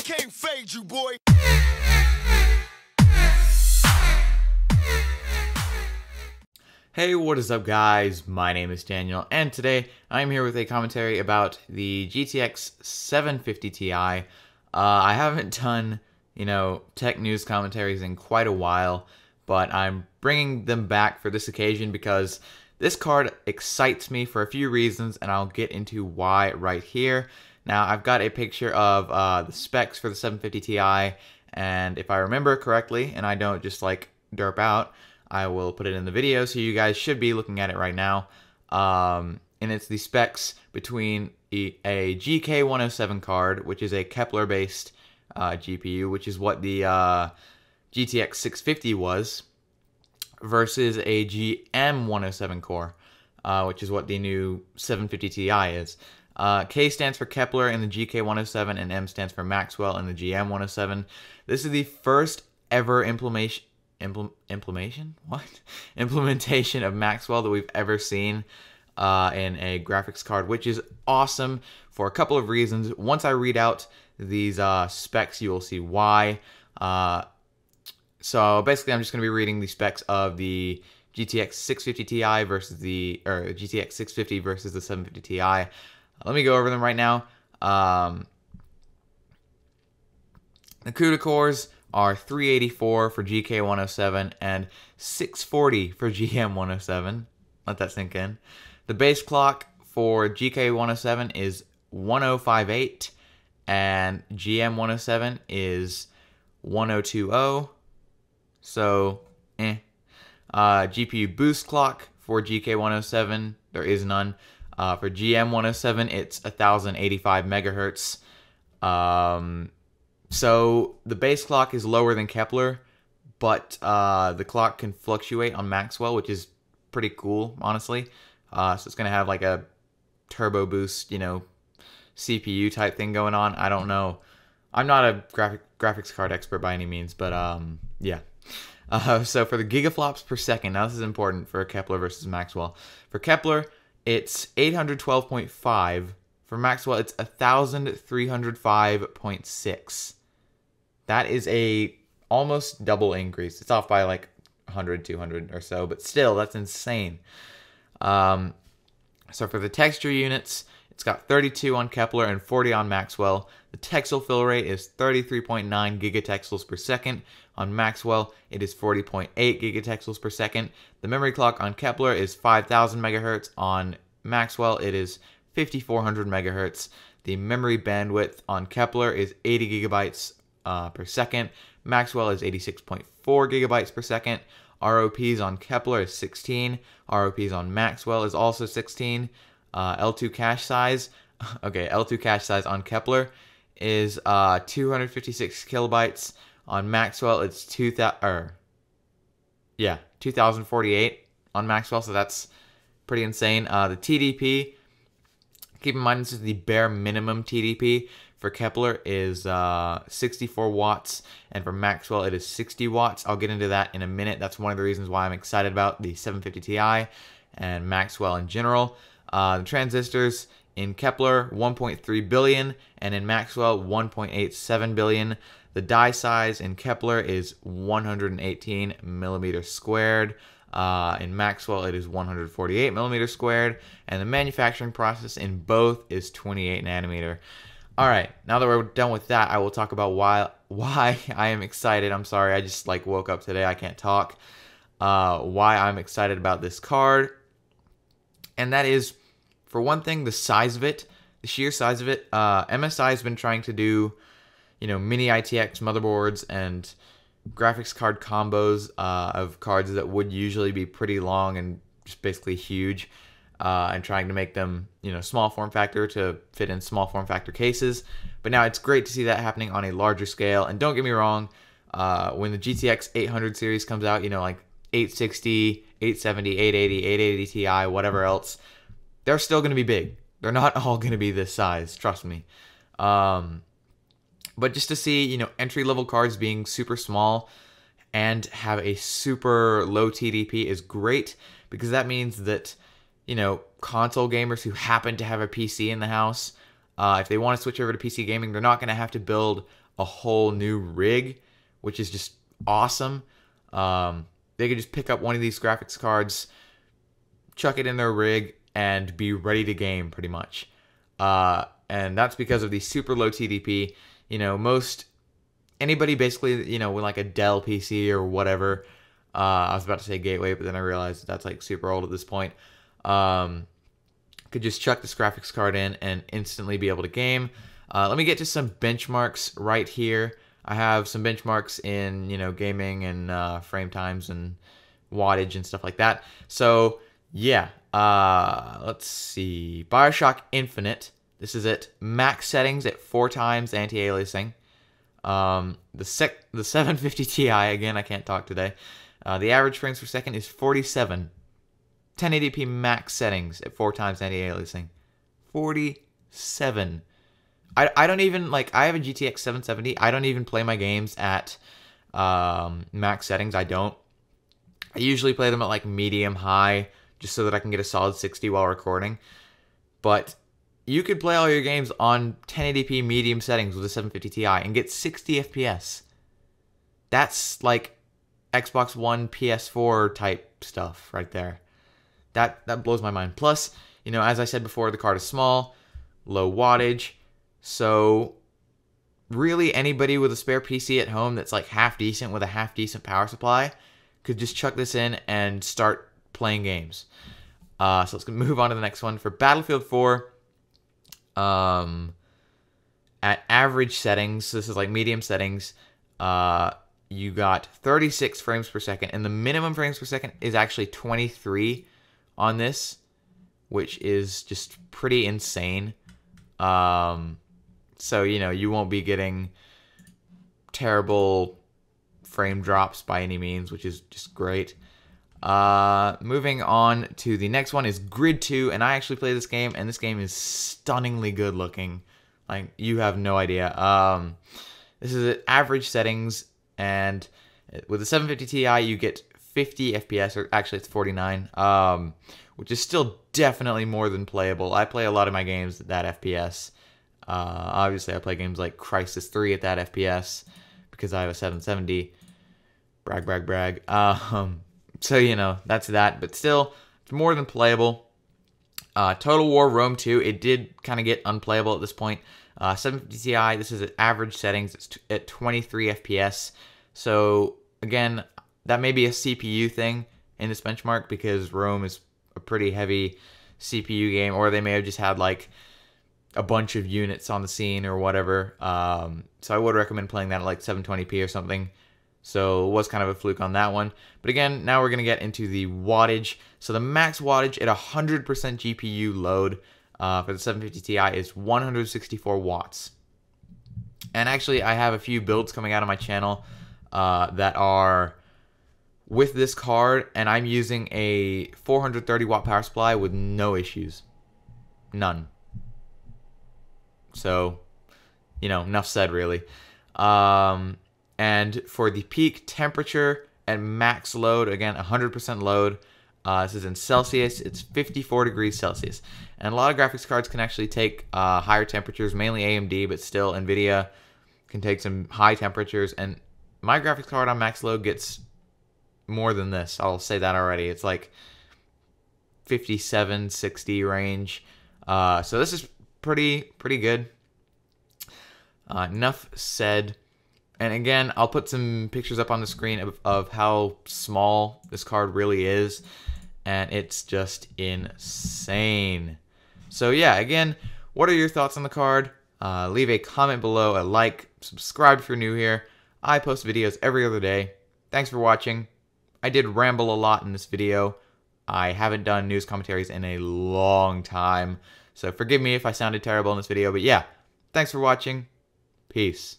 can't fade you, boy. Hey, what is up guys? My name is Daniel, and today I'm here with a commentary about the GTX 750 Ti. I haven't done, tech news commentaries in quite a while, but I'm bringing them back for this occasion because this card excites me for a few reasons, and I'll get into why right here. Now, I've got a picture of the specs for the 750 Ti, and if I remember correctly, and I don't just like derp out, I will put it in the video, so you guys should be looking at it right now. And it's the specs between a GK107 card, which is a Kepler-based GPU, which is what the GTX 650 was, versus a GM107 core, which is what the new 750 Ti is. K stands for Kepler in the GK107, and M stands for Maxwell in the GM107. This is the first ever implementation of Maxwell that we've ever seen in a graphics card, which is awesome for a couple of reasons. Once I read out these specs, you will see why. So basically, I'm just going to be reading the specs of the GTX 650 Ti versus the GTX 650 versus the 750 Ti. Let me go over them right now. The CUDA cores are 384 for GK107 and 640 for GM107. Let that sink in. The base clock for GK107 is 1058 and GM107 is 1020. So, GPU boost clock for GK107, there is none. For GM107, it's 1085 megahertz. So the base clock is lower than Kepler, but the clock can fluctuate on Maxwell, which is pretty cool, honestly. So it's going to have like a turbo boost, CPU type thing going on. I don't know. I'm not a graphics card expert by any means, but yeah. So for the gigaflops per second, now this is important for Kepler versus Maxwell. For Kepler, it's 812.5. For Maxwell, it's 1305.6. That is a almost double increase. It's off by like 100, 200 or so, but still, that's insane. So for the texture units, it's got 32 on Kepler and 40 on Maxwell. The texel fill rate is 33.9 gigatexels per second. On Maxwell, it is 40.8 gigatexels per second. The memory clock on Kepler is 5000 megahertz. On Maxwell, it is 5400 megahertz. The memory bandwidth on Kepler is 80 gigabytes per second. Maxwell is 86.4 gigabytes per second. ROPs on Kepler is 16. ROPs on Maxwell is also 16. L2 cache size, L2 cache size on Kepler is 256 kilobytes. On Maxwell, it's 2048 on Maxwell, so that's pretty insane. The TDP, keep in mind this is the bare minimum TDP. For Kepler is 64 watts, and for Maxwell it is 60 watts. I'll get into that in a minute. That's one of the reasons why I'm excited about the 750 Ti and Maxwell in general. The transistors in Kepler, 1.3 billion, and in Maxwell, 1.87 billion. The die size in Kepler is 118 millimeters squared. In Maxwell, it is 148 millimeters squared, and the manufacturing process in both is 28 nanometer. All right, now that we're done with that, I will talk about why I am excited. I'm sorry, I just woke up today. I can't talk. Why I'm excited about this card, and that is, for one thing, the size of it, the sheer size of it. MSI has been trying to do, mini ITX motherboards and graphics card combos of cards that would usually be pretty long and just basically huge. And trying to make them, small form factor to fit in small form factor cases. But now it's great to see that happening on a larger scale. And don't get me wrong, when the GTX 800 series comes out, like 860, 870, 880, 880 Ti, whatever else, they're still going to be big. They're not all going to be this size, trust me. But just to see, entry-level cards being super small and have a super low TDP is great, because that means that, console gamers who happen to have a PC in the house If they want to switch over to PC gaming, they're not going to have to build a whole new rig, which is just awesome. They could just pick up one of these graphics cards, chuck it in their rig, and be ready to game pretty much. And that's because of the super low TDP. You know, anybody basically, you know, with like a Dell PC or whatever, I was about to say Gateway, but then I realized that's like super old at this point, could just chuck this graphics card in and instantly be able to game. Let me get to some benchmarks right here. I have some benchmarks in, you know, gaming and frame times and wattage and stuff like that. So yeah, let's see. BioShock Infinite. This is at max settings at 4 times anti-aliasing. The 750 Ti, again, I can't talk today. The average frames per second is 47. 1080p max settings at 4 times anti-aliasing. 47. I don't even, like, I have a GTX 770. I don't even play my games at max settings. I don't. I usually play them at, like, medium, high, just so that I can get a solid 60 while recording. But you could play all your games on 1080p medium settings with a 750 Ti and get 60 FPS. That's like Xbox One, PS4 type stuff right there. That blows my mind. Plus, you know, as I said before, the card is small, low wattage. So really anybody with a spare PC at home that's like half decent with a half decent power supply could just chuck this in and start playing games. So let's move on to the next one. For Battlefield 4, at average settings, so this is like medium settings, you got 36 frames per second, and the minimum frames per second is actually 23 on this, which is just pretty insane. So, you know, you won't be getting terrible frame drops by any means, which is just great. Moving on to the next one is Grid 2, and I actually play this game, and this game is stunningly good looking. Like, you have no idea. This is at average settings, and with the 750 Ti, you get 50 FPS, or actually it's 49, which is still definitely more than playable. I play a lot of my games at that FPS. Obviously, I play games like Crysis 3 at that FPS, because I have a 770. Brag, brag, brag. So, you know, that's that. But still, it's more than playable. Total War Rome 2, it did kind of get unplayable at this point. 750 Ti, this is at average settings. It's at 23 FPS. So, again, that may be a CPU thing in this benchmark because Rome is a pretty heavy CPU game. Or they may have just had, like, a bunch of units on the scene or whatever. So I would recommend playing that at, like, 720p or something. So it was kind of a fluke on that one. But again, now we're going to get into the wattage. So the max wattage at 100% GPU load for the 750 Ti is 164 watts. And actually, I have a few builds coming out on my channel that are with this card. And I'm using a 430 watt power supply with no issues. None. So, you know, enough said, really. And for the peak temperature at max load, again, 100% load, this is in Celsius, it's 54 degrees Celsius. And a lot of graphics cards can actually take higher temperatures, mainly AMD, but still NVIDIA can take some high temperatures. And my graphics card on max load gets more than this. I'll say that already. It's like 57, 60 range. So this is pretty good. Enough said. And again, I'll put some pictures up on the screen of how small this card really is. And it's just insane. So yeah, again, what are your thoughts on the card? Leave a comment below, a like, subscribe if you're new here. I post videos every other day. Thanks for watching. I did ramble a lot in this video. I haven't done news commentaries in a long time. So forgive me if I sounded terrible in this video. But yeah, thanks for watching. Peace.